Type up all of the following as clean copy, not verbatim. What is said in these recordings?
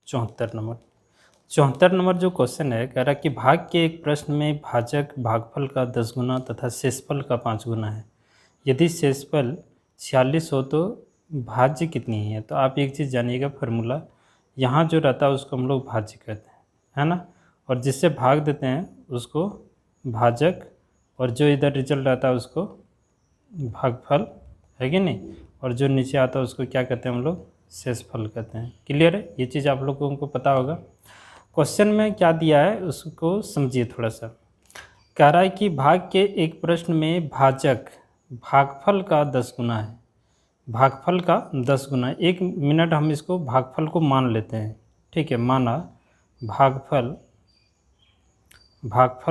74 number जो question है कह रहा कि भाग के एक प्रश्न में भाजक भागफल का 10 गुना तथा शेषफल का 5 गुना है। यदि शेषफल 46 हो तो भाज्य कितनी है। तो आप एक चीज़ जानिएगा, फार्मूला यहाँ जो रहता है उसको हम लोग भाज्य कहते हैं, है ना, और जिससे भाग देते हैं उसको भाजक, और जो इधर रिजल्ट रहता है उसको भागफल, है कि नहीं, और जो नीचे आता है उसको क्या कहते हैं हम लोग, शेषफल कहते हैं। क्लियर है, ये चीज़ आप लोगों को पता होगा। क्वेश्चन में क्या दिया है उसको समझिए थोड़ा सा। कह रहा है कि भाग के एक प्रश्न में भाजक भागफल का 10 गुना है। भागफल का 10 गुना, 1 मिनट हम इसको भागफल को मान लेते हैं, ठीक है। माना भागफल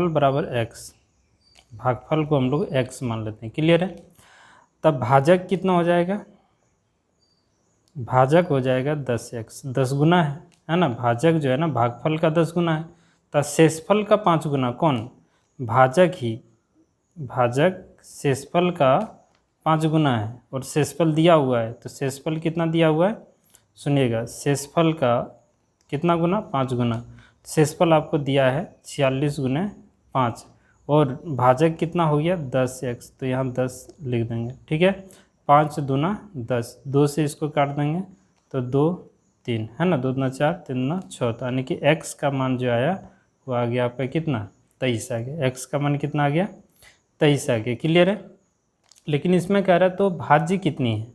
बराबर x, भागफल को हम लोग x मान लेते हैं। क्लियर है, तब भाजक कितना हो जाएगा, भाजक हो जाएगा 10x, 10 गुना है ना। भाजक जो है ना भागफल का 10 गुना है, तो शेषफल का 5 गुना कौन, भाजक ही, भाजक शेषफल का 5 गुना है, और शेषफल दिया हुआ है, तो शेषफल कितना दिया हुआ है, सुनिएगा, शेषफल का कितना गुना, 5 गुना। शेषफल आपको दिया है 46 गुने 5, और भाजक कितना हो गया 10x, तो यहाँ 10 लिख देंगे, ठीक है। 5 दूना 10, 2 से इसको काट देंगे तो 2 3, है ना, 2 दूना 4, 3 दूना 6, तो यानी कि x का मान जो आया वो आ गया आपका कितना, 23 आ गया। x का मान कितना आ गया, 23 आ गया। क्लियर है, लेकिन इसमें कह रहा है तो भाज्य कितनी है,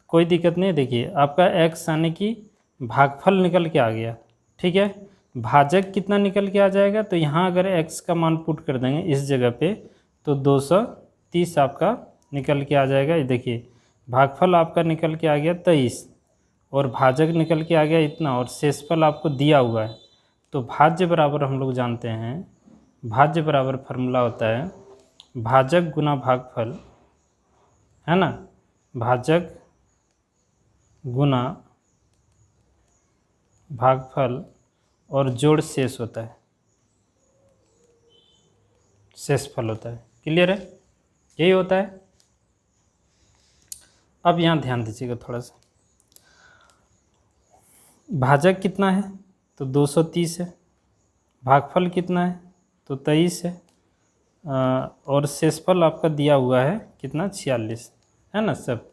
कोई दिक्कत नहीं। देखिए आपका x यानी कि भागफल निकल के आ गया, ठीक है। भाजक कितना निकल के आ जाएगा, तो यहाँ अगर x का मान पुट कर देंगे इस जगह पे तो 230 आपका निकल के आ जाएगा। ये देखिए भागफल आपका निकल के आ गया 23, और भाजक निकल के आ गया इतना, और शेषफल आपको दिया हुआ है। तो भाज्य बराबर हम लोग जानते हैं, भाज्य बराबर फार्मूला होता है भाजक गुना भागफल, है ना, भाजक गुना भागफल और जोड़ शेष होता है, शेषफल होता है। क्लियर है, यही होता है। अब यहाँ ध्यान दीजिएगा थोड़ा सा, भाजक कितना है तो 230 है, भागफल कितना है तो 23 है, और शेषफल आपका दिया हुआ है कितना 46, है ना सब।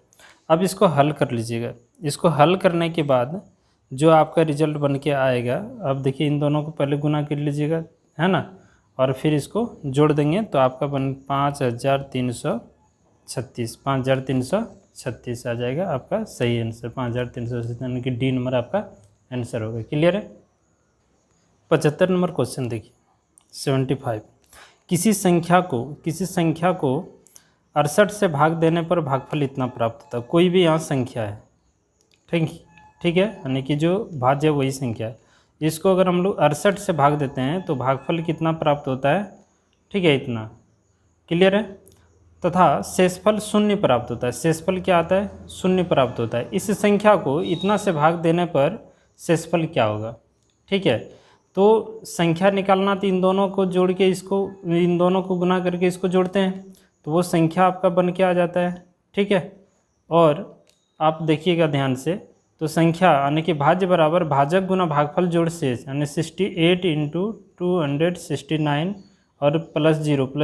अब इसको हल कर लीजिएगा। इसको हल करने के बाद जो आपका रिजल्ट बन के आएगा, अब देखिए इन दोनों को पहले गुना कर लीजिएगा, है ना, और फिर इसको जोड़ देंगे तो आपका बन 5336, 5336 आ जाएगा आपका सही आंसर। 5336 यानी कि डी नंबर आपका आंसर होगा। क्लियर है। 75 नंबर क्वेश्चन देखिए, 75, किसी संख्या को 68 से भाग देने पर भागफल इतना प्राप्त होता है। कोई भी यहाँ संख्या है, ठीक है, यानी कि जो भाज्य वही संख्या है। इसको अगर हम लोग 68 से भाग देते हैं तो भागफल कितना प्राप्त होता है, ठीक है, इतना। क्लियर है, तथा शेषफल 0 प्राप्त होता है। शेषफल क्या आता है, 0 प्राप्त होता है। इस संख्या को इतना से भाग देने पर शेषफल क्या होगा, ठीक है। तो संख्या निकालना तो इन दोनों को जोड़ के इसको, इन दोनों को गुना करके इसको जोड़ते हैं तो वो संख्या आपका बन के आ जाता है, ठीक है। और आप देखिएगा ध्यान से, तो संख्या यानी कि भाज्य बराबर भाजक गुना भागफल जोड़ शेष, यानी 68 × 269 और प्लस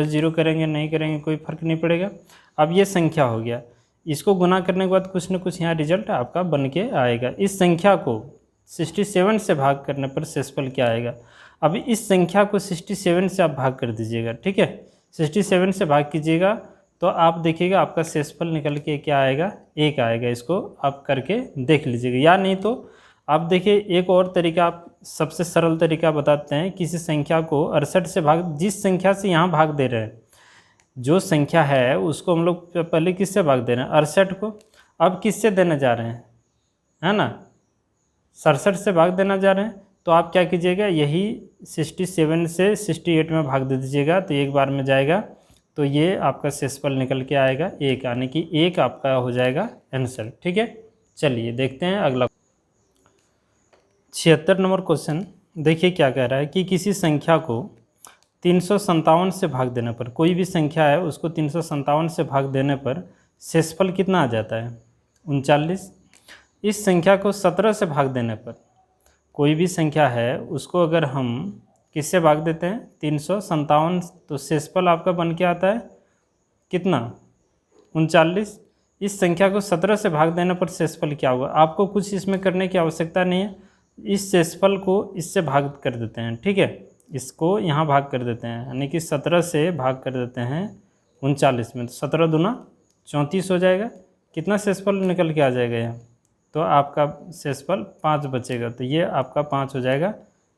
जीरो करेंगे, नहीं करेंगे कोई फर्क नहीं पड़ेगा। अब ये संख्या हो गया, इसको गुना करने के बाद कुछ न कुछ यहाँ रिजल्ट आपका बन के आएगा। इस संख्या को 67 से भाग करने पर शेषफल क्या आएगा। अब इस संख्या को 67 से आप भाग कर दीजिएगा, ठीक है, 67 से भाग कीजिएगा तो आप देखिएगा आपका शेषफल निकल के क्या आएगा, 1 आएगा। इसको आप करके देख लीजिएगा, या नहीं तो आप देखिए एक और तरीका, आप सबसे सरल तरीका बताते हैं। किसी संख्या को 68 से भाग, जिस संख्या से यहाँ भाग दे रहे हैं, जो संख्या है उसको हम लोग पहले किससे भाग दे रहे हैं, 68 को। अब किससे देने जा रहे हैं, है ना, 67 से भाग देना जा रहे हैं। तो आप क्या कीजिएगा, यही 67 से 68 में भाग दे दीजिएगा तो एक बार में जाएगा, तो ये आपका शेषफल निकल के आएगा 1, यानी कि 1 आपका हो जाएगा आंसर, ठीक है। चलिए देखते हैं अगला 76 नंबर क्वेश्चन। देखिए क्या कह रहा है कि किसी संख्या को 357 से भाग देने पर, कोई भी संख्या है उसको 357 से भाग देने पर शेषफल कितना आ जाता है, 39। इस संख्या को 17 से भाग देने पर कोई भी संख्या है उसको अगर हम किससे भाग देते हैं 357, तो शेषफल आपका बन के आता है कितना 39। इस संख्या को 17 से भाग देने पर शेषफल क्या होगा, आपको कुछ इसमें करने की आवश्यकता नहीं है। इस शेषफल को इससे भाग कर देते हैं, ठीक है, इसको यहाँ भाग कर देते हैं, यानी कि 17 से भाग कर देते हैं 39 में, तो 17 दूना 34 हो जाएगा। कितना शेषफल निकल के आ जाएगा यहाँ, तो आपका शेषफल 5 बचेगा, तो ये आपका 5 हो जाएगा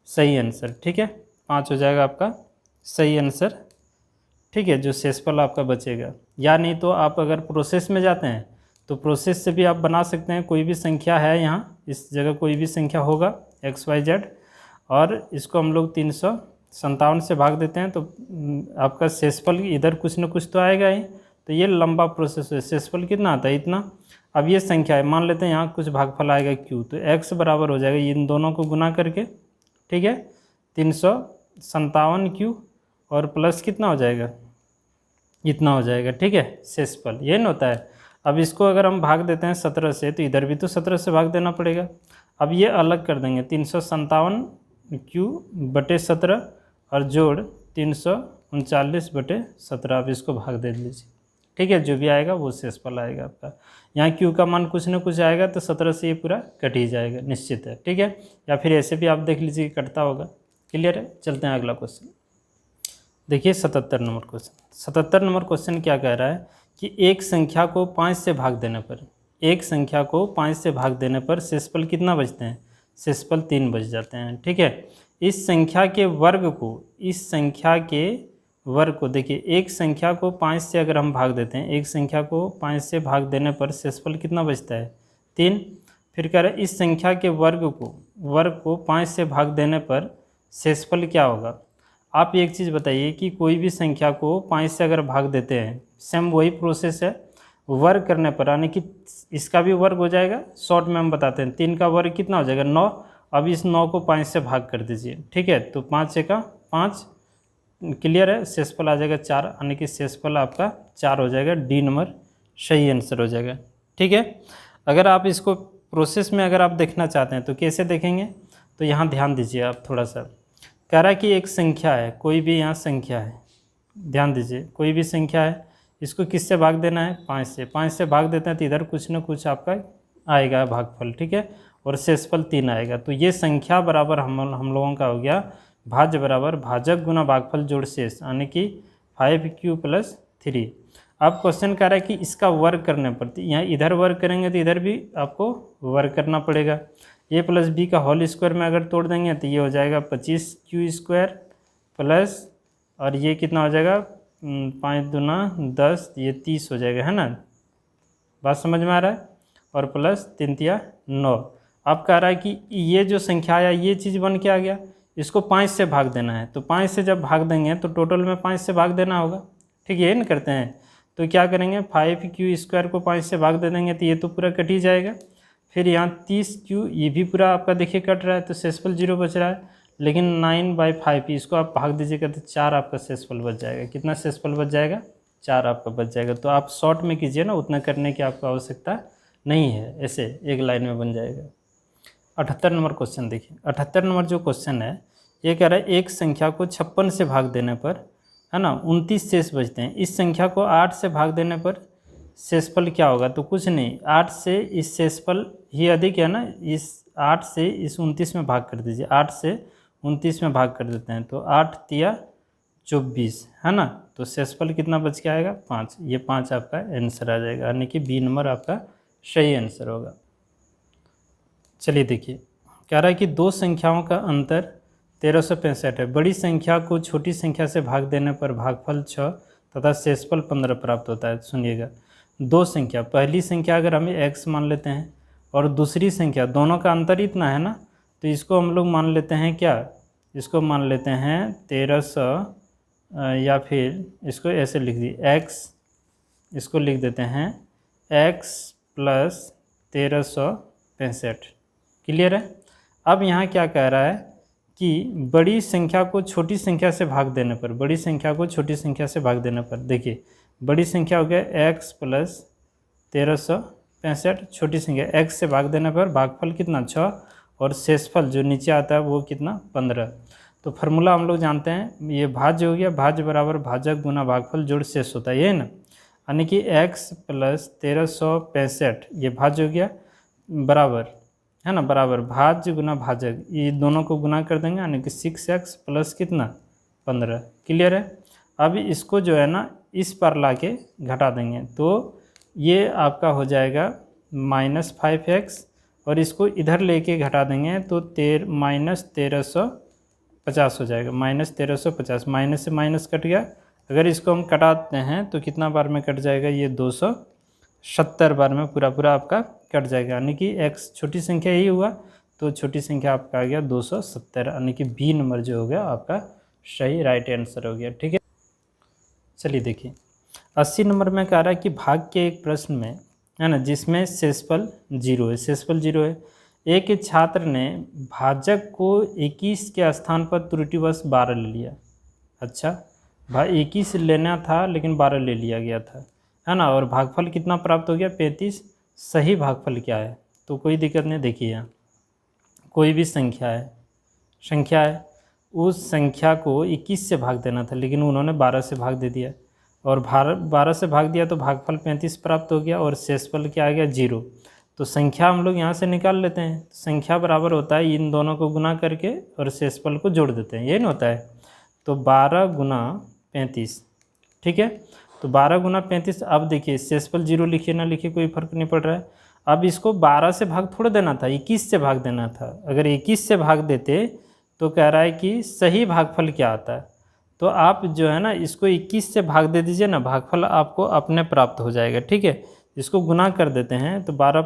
सही आंसर, ठीक है, 5 हो जाएगा आपका सही आंसर, ठीक है, जो शेषफल आपका बचेगा। या नहीं तो आप अगर प्रोसेस में जाते हैं तो प्रोसेस से भी आप बना सकते हैं। कोई भी संख्या है यहाँ, इस जगह कोई भी संख्या होगा XYZ, और इसको हम लोग 357 से भाग देते हैं, तो आपका शेषफल इधर कुछ न कुछ तो आएगा ही। तो ये लंबा प्रोसेस है। शेषफल कितना आता है, इतना। अब ये संख्या है, मान लेते हैं यहाँ कुछ भागफल आएगा Q, तो X बराबर हो जाएगा इन दोनों को गुना करके, ठीक है, 357Q और प्लस कितना हो जाएगा, इतना हो जाएगा, ठीक है, शेषफल ये न होता है। अब इसको अगर हम भाग देते हैं 17 से, तो इधर भी तो 17 से भाग देना पड़ेगा। अब ये अलग कर देंगे, 357Q बटे 17 और जोड़ 339 बटे 17, अब इसको भाग दे लीजिए, ठीक है, जो भी आएगा वो शेषफल आएगा आपका। यहाँ Q का मान कुछ न कुछ आएगा, तो 17 से ये पूरा कट ही जाएगा, निश्चित है, ठीक है। या फिर ऐसे भी आप देख लीजिए कटता होगा। क्लियर है। चलते हैं अगला क्वेश्चन, देखिए 77 नंबर क्वेश्चन। 77 नंबर क्वेश्चन क्या कह रहा है कि एक संख्या को 5 से भाग देने पर, एक संख्या को 5 से भाग देने पर शेषफल कितना बचते हैं, शेषफल 3 बच जाते हैं, ठीक है। इस संख्या के वर्ग को, इस संख्या के वर्ग को, देखिए एक संख्या को 5 से अगर हम भाग देते हैं, एक संख्या को 5 से भाग देने पर शेषफल कितना बचता है 3। फिर कह रहे हैं इस संख्या के वर्ग को 5 से भाग देने पर शेषफल क्या होगा। आप एक चीज़ बताइए कि कोई भी संख्या को 5 से अगर भाग देते हैं, सेम वही प्रोसेस है, वर्ग करने पर, यानी कि इसका भी वर्ग हो जाएगा। शॉर्ट में हम बताते हैं 3 का वर्ग कितना हो जाएगा 9। अब इस 9 को 5 से भाग कर दीजिए, ठीक है, तो 5 का 5, क्लियर है, शेषफल आ जाएगा 4, यानी कि शेषफल आपका 4 हो जाएगा। डी नंबर सही आंसर हो जाएगा, ठीक है। अगर आप इसको प्रोसेस में अगर आप देखना चाहते हैं तो कैसे देखेंगे, तो यहाँ ध्यान दीजिए आप थोड़ा सा। कह रहा है कि एक संख्या है, कोई भी यहाँ संख्या है, ध्यान दीजिए, कोई भी संख्या है, इसको किससे भाग देना है 5 से। 5 से भाग देते हैं तो इधर कुछ न कुछ आपका आएगा भागफल, ठीक है, और शेषफल 3 आएगा। तो ये संख्या बराबर हम लोगों का हो गया भाज्य बराबर भाजक गुना भागफल जोड़ शेष, यानी कि 5Q + 3। अब क्वेश्चन कह रहा है कि इसका वर्ग करने पर, यहाँ इधर वर्ग करेंगे तो इधर भी आपको वर्ग करना पड़ेगा। a + b का होल स्क्वायर में अगर तोड़ देंगे तो ये हो जाएगा 25Q² प्लस, और ये कितना हो जाएगा 5 दूना 10, ये 30 हो जाएगा, है ना, बात समझ में आ रहा है, और प्लस 3 तिया 9। अब कह रहा है कि ये जो संख्या आया ये चीज़ बन के आ गया, इसको 5 से भाग देना है, तो 5 से जब भाग देंगे तो टोटल में 5 से भाग देना होगा, ठीक है, ये ना करते हैं। तो क्या करेंगे 5Q² को 5 से भाग दे देंगे तो ये तो पूरा कट ही जाएगा। फिर यहाँ 30Q, ये भी पूरा आपका देखिए कट रहा है, तो शेषफल 0 बच रहा है। लेकिन 9/5 इसको आप भाग दीजिएगा तो 4 आपका शेषफल बच जाएगा। कितना शेषफल बच जाएगा 4 आपका बच जाएगा। तो आप शॉर्ट में कीजिए ना, उतना करने की आपको आवश्यकता नहीं है, ऐसे एक लाइन में बन जाएगा। 78 नंबर क्वेश्चन देखिए। 78 नंबर जो क्वेश्चन है ये कह रहा है एक संख्या को 56 से भाग देने पर, है ना, 29 शेष बचते हैं। इस संख्या को 8 से भाग देने पर शेषफल क्या होगा, तो कुछ नहीं, 8 से इस शेषफल ही अधिक है ना, इस 8 से इस 29 में भाग कर दीजिए, 8 से 29 में भाग कर देते हैं तो 8 तिया 24, है ना, तो शेषफल कितना बच के आएगा 5। ये 5 आपका आंसर आ जाएगा, यानी कि बी नंबर आपका सही आंसर होगा। चलिए देखिए, कह रहा है कि दो संख्याओं का अंतर 1365 है। बड़ी संख्या को छोटी संख्या से भाग देने पर भागफल 6 तथा शेषफल 15 प्राप्त होता है। सुनिएगा, दो संख्या, पहली संख्या अगर हमें x मान लेते हैं और दूसरी संख्या, दोनों का अंतर इतना है ना, तो इसको हम लोग मान लेते हैं क्या, इसको मान लेते हैं 1300, या फिर इसको ऐसे लिख दिए x, इसको लिख देते हैं x + 1365। क्लियर है। अब यहाँ क्या कह रहा है कि बड़ी संख्या को छोटी संख्या से भाग देने पर, बड़ी संख्या को छोटी संख्या से भाग देने पर, देखिए बड़ी संख्या हो गया x + 1365, छोटी संख्या x से भाग देने पर भागफल कितना 6, और शेषफल जो नीचे आता है वो कितना 15। तो फार्मूला हम लोग जानते हैं, ये भाज्य हो गया, भाज्य बराबर भाजक गुना भागफल जोड़ शेष होता है, ये है ना। यानी कि x प्लस 1365 ये भाज्य हो गया, बराबर है ना, बराबर भाज्य गुना भाजक, ये दोनों को गुना कर देंगे, यानी कि 6x प्लस कितना 15। क्लियर है। अब इसको जो है ना इस पर ला के घटा देंगे तो ये आपका हो जाएगा -5x, और इसको इधर लेके घटा देंगे तो -1350 हो जाएगा, -1350, माइनस से माइनस कट गया। अगर इसको हम कटाते हैं तो कितना बार में कट जाएगा, ये 270 बार में पूरा पूरा आपका कट जाएगा, यानी कि x छोटी संख्या ही हुआ तो छोटी संख्या आपका आ गया 270, यानी कि बी नंबर जो हो गया आपका सही राइट आंसर हो गया। ठीक है, चलिए देखिए 80 नंबर में कह रहा है कि भाग के एक प्रश्न में है ना, जिसमें शेषफल 0 है, शेषफल 0 है, एक छात्र ने भाजक को 21 के स्थान पर त्रुटिवश 12 ले लिया। अच्छा भाई 21 लेना था लेकिन 12 ले लिया गया था, है ना, और भागफल कितना प्राप्त हो गया 35। सही भागफल क्या है, तो कोई दिक्कत नहीं, देखिए यहाँ कोई भी संख्या है, उस संख्या को 21 से भाग देना था लेकिन उन्होंने 12 से भाग दे दिया, और 12 से भाग दिया तो भागफल 35 प्राप्त हो गया और शेषफल क्या आ गया 0। तो संख्या हम लोग यहाँ से निकाल लेते हैं, संख्या बराबर होता है इन दोनों को गुना करके और शेषफल को जोड़ देते हैं, ये नहीं होता है। तो 12 गुना 35, ठीक है, तो 12 गुना 35। अब देखिए शेषफल 0 लिखिए ना लिखिए कोई फर्क नहीं पड़ रहा है। अब इसको 12 से भाग थोड़ा देना था, 21 से भाग देना था। अगर 21 से भाग देते तो कह रहा है कि सही भागफल क्या आता है, तो आप जो है ना इसको 21 से भाग दे दीजिए ना, भागफल आपको अपने प्राप्त हो जाएगा। ठीक है, इसको गुना कर देते हैं तो 12 ×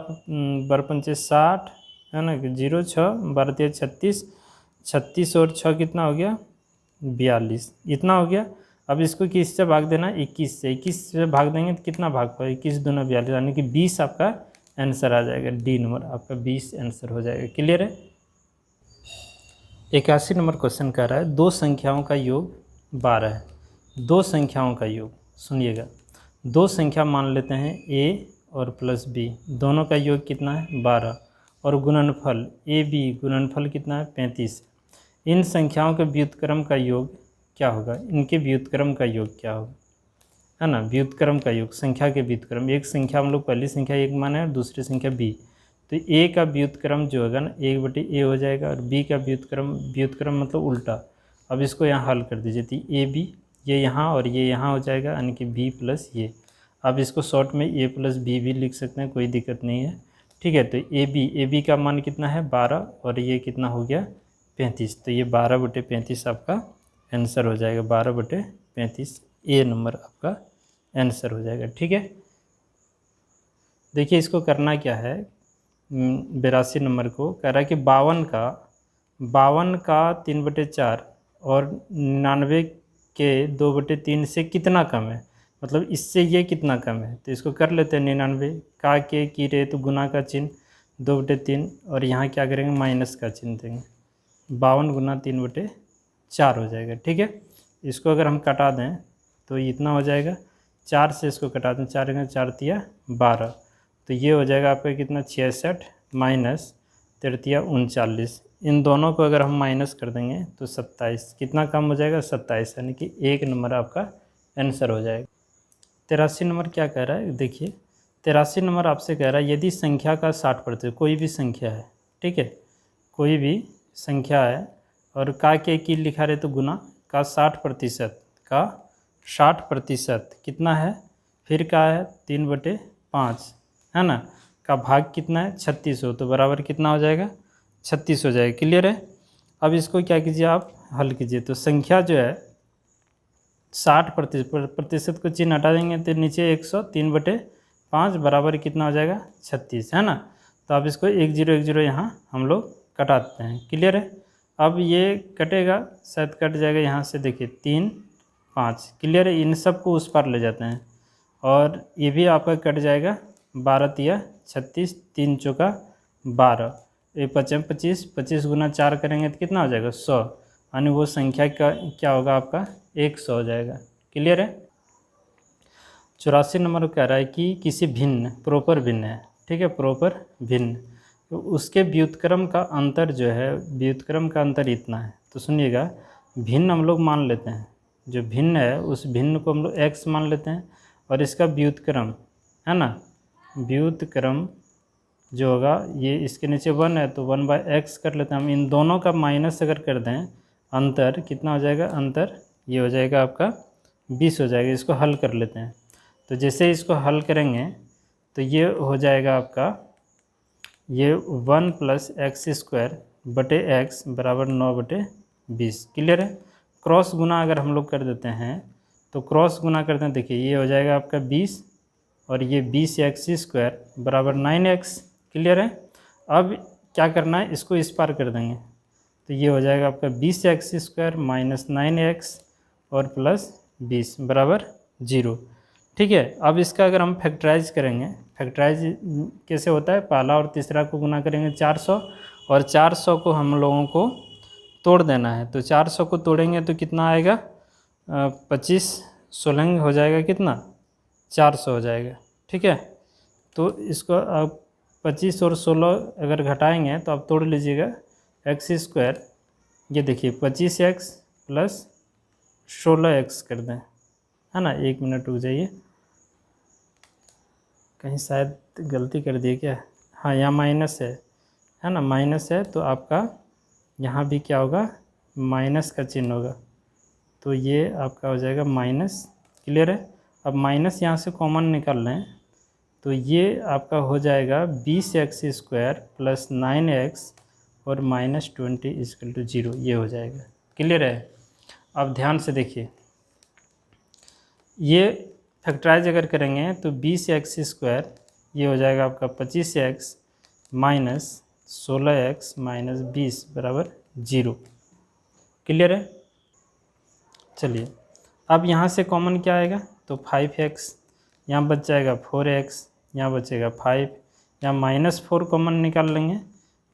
5 = 60 है ना, 0 6 12 × 36, 36 और 6 कितना हो गया 42, इतना हो गया। अब इसको किससे भाग देना, 21 से, 21 से भाग देंगे तो कितना भाग पाएगा, 21 दूना 42, यानी कि 20 आपका आंसर आ जाएगा, डी नंबर आपका 20 आंसर हो जाएगा। क्लियर है। 81 नंबर क्वेश्चन कह रहा है दो संख्याओं का योग 12 है, दो संख्याओं का योग, सुनिएगा, दो संख्या मान लेते हैं a और प्लस b, दोनों का योग कितना है 12, और गुणनफल a b गुणनफल कितना है 35। इन संख्याओं के व्युत्क्रम का योग क्या होगा, इनके व्युत्क्रम का योग क्या होगा, है ना, व्युत्क्रम का योग, संख्या के व्युत्क्रम, एक संख्या हम लोग पहली संख्या 1 माने और दूसरी संख्या b, तो a का व्युत्क्रम जो होगा ना 1/a हो जाएगा, और b का व्युत्क्रम मतलब उल्टा। अब इसको यहाँ हल कर दीजिए तो ए बी, ये यहाँ और ये यहाँ हो जाएगा, यानी कि b प्लस ये। अब इसको शॉर्ट में a प्लस b भी लिख सकते हैं, कोई दिक्कत नहीं है। ठीक है, तो ए बी का मान कितना है 12 और ये कितना हो गया 35, तो ये 12/35 आपका आंसर हो जाएगा, 12/35 ए नंबर आपका आंसर हो जाएगा। ठीक है, देखिए इसको करना क्या है, 82 नंबर को कह रहा है कि 52 का 3/4 और 99 के 2/3 से कितना कम है, मतलब इससे ये कितना कम है। तो इसको कर लेते हैं 99 का के की रहे तो गुना का चिन्ह 2/3, और यहाँ क्या करेंगे माइनस का चिन्ह देंगे, 52 गुना 3/4 हो जाएगा। ठीक है, इसको अगर हम कटा दें तो इतना हो जाएगा, 4 से इसको कटा दें, 4 × 4 = 12, तो ये हो जाएगा आपका कितना 66 माइनस 3 × 39। इन दोनों को अगर हम माइनस कर देंगे तो 27, कितना कम हो जाएगा 27, यानी कि 1 नंबर आपका आंसर हो जाएगा। 83 नंबर क्या कह रहा है, देखिए 83 नंबर आपसे कह रहा है यदि संख्या का 60%, कोई भी संख्या है, ठीक है, कोई भी संख्या है और का के की लिखा रहे तो गुना का 60% कितना है, फिर का है 3/5 है ना, का भाग कितना है 36 हो, तो बराबर कितना हो जाएगा 36 हो जाएगा। क्लियर है। अब इसको क्या कीजिए आप हल कीजिए, तो संख्या जो है 60% को चिन्ह हटा देंगे तो नीचे 103/5 बराबर कितना हो जाएगा 36, है ना। तो अब इसको 1 0 1 0 यहाँ हम लोग कटाते हैं। क्लियर है। अब ये कटेगा, शायद कट जाएगा यहाँ से, देखिए 3 5। क्लियर है। इन सब को उस पर ले जाते हैं और ये भी आपका कट जाएगा, 12 × 36, 3 × 12, ये 25 25 25 गुना 4 करेंगे तो कितना हो जाएगा 100, यानी वो संख्या का क्या होगा आपका 100 हो जाएगा। क्लियर है। 84 नंबर कह रहा है कि किसी भिन्न, प्रॉपर भिन्न है, ठीक है, प्रॉपर भिन्न तो उसके व्युत्क्रम का अंतर जो है, व्युत्क्रम का अंतर इतना है। तो सुनिएगा, भिन्न हम लोग मान लेते हैं, जो भिन्न है उस भिन्न को हम लोग x मान लेते हैं, और इसका व्युत्क्रम है ना, व्युत्क्रम जो होगा ये इसके नीचे 1 है तो 1/x कर लेते हैं हम। इन दोनों का माइनस अगर कर दें, अंतर कितना हो जाएगा, अंतर ये हो जाएगा आपका 20 हो जाएगा। इसको हल कर लेते हैं। तो जैसे इसको हल करेंगे तो ये हो जाएगा आपका, ये 1 + x² बटे x बराबर 9/20। क्लियर है। क्रॉस गुना अगर हम लोग कर देते हैं तो क्रॉस गुना करते हैं, देखिए ये हो जाएगा आपका 20 और ये 20x² बराबर 9x। क्लियर है। अब क्या करना है, इसको इस पार कर देंगे तो ये हो जाएगा आपका 20x² माइनस 9x और प्लस 20 बराबर 0। ठीक है। अब इसका अगर हम फैक्टराइज करेंगे, फैक्टराइज कैसे होता है, पहला और तीसरा को गुना करेंगे 400 और 400 को हम लोगों को तोड़ देना है। तो 400 को तोड़ेंगे तो कितना आएगा, 25 16 हो जाएगा, कितना 400 हो जाएगा। ठीक है। तो इसको आप 25 और 16 अगर घटाएंगे तो आप तोड़ लीजिएगा, x², ये देखिए 25x प्लस 16x कर दें, है ना। 1 मिनट रुक जाइए, कहीं शायद गलती कर दिए क्या। हाँ, यहाँ माइनस है ना, माइनस है तो आपका यहाँ भी क्या होगा, माइनस का चिन्ह होगा। तो ये आपका हो जाएगा माइनस। क्लियर है। अब माइनस यहाँ से कॉमन निकाल लें तो ये आपका हो जाएगा 20x² प्लस 9x और -20 = 0, ये हो जाएगा। क्लियर है। अब ध्यान से देखिए, ये फैक्टराइज अगर करेंगे तो 20x² ये हो जाएगा आपका 25x माइनस 16x माइनस 20 बराबर 0। क्लियर है। चलिए, अब यहाँ से कॉमन क्या आएगा, तो 5x, यहाँ बच जाएगा 4x, यहाँ बचेगा 5, यहाँ -4 कॉमन निकाल लेंगे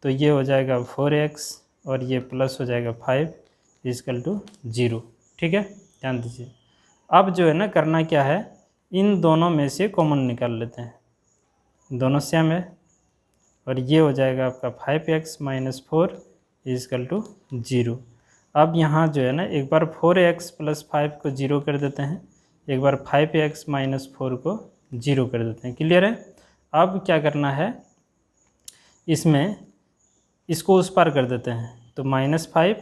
तो ये हो जाएगा 4x और ये प्लस हो जाएगा 5 = 0। ठीक है। ध्यान दीजिए। अब जो है ना, करना क्या है, इन दोनों में से कॉमन निकाल लेते हैं, दोनों सेम है और ये हो जाएगा आपका 5x माइनस 4 = 0। अब यहाँ जो है ना, एक बार 4x प्लस 5 को 0 कर देते हैं, एक बार 5x माइनस 4 को 0 कर देते हैं। क्लियर है। अब क्या करना है, इसमें इसको उस पार कर देते हैं तो -5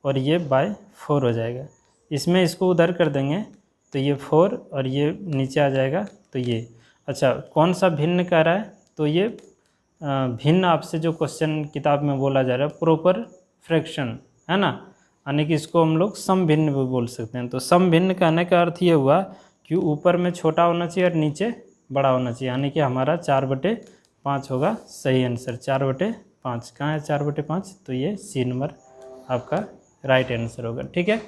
और ये /4 हो जाएगा। इसमें इसको उधर कर देंगे तो ये 4 और ये नीचे आ जाएगा तो ये। अच्छा, कौन सा भिन्न कह रहा है, तो ये भिन्न आपसे जो क्वेश्चन किताब में बोला जा रहा है प्रॉपर फ्रैक्शन, है ना, यानी कि इसको हम लोग सम भिन्न भी बोल सकते हैं। तो सम भिन्न कहने का अर्थ ये हुआ कि ऊपर में छोटा होना चाहिए और नीचे बड़ा होना चाहिए, यानी कि हमारा 4/5 होगा सही आंसर। 4/5 कहाँ है, 4/5, तो ये C नंबर आपका राइट आंसर होगा। ठीक है।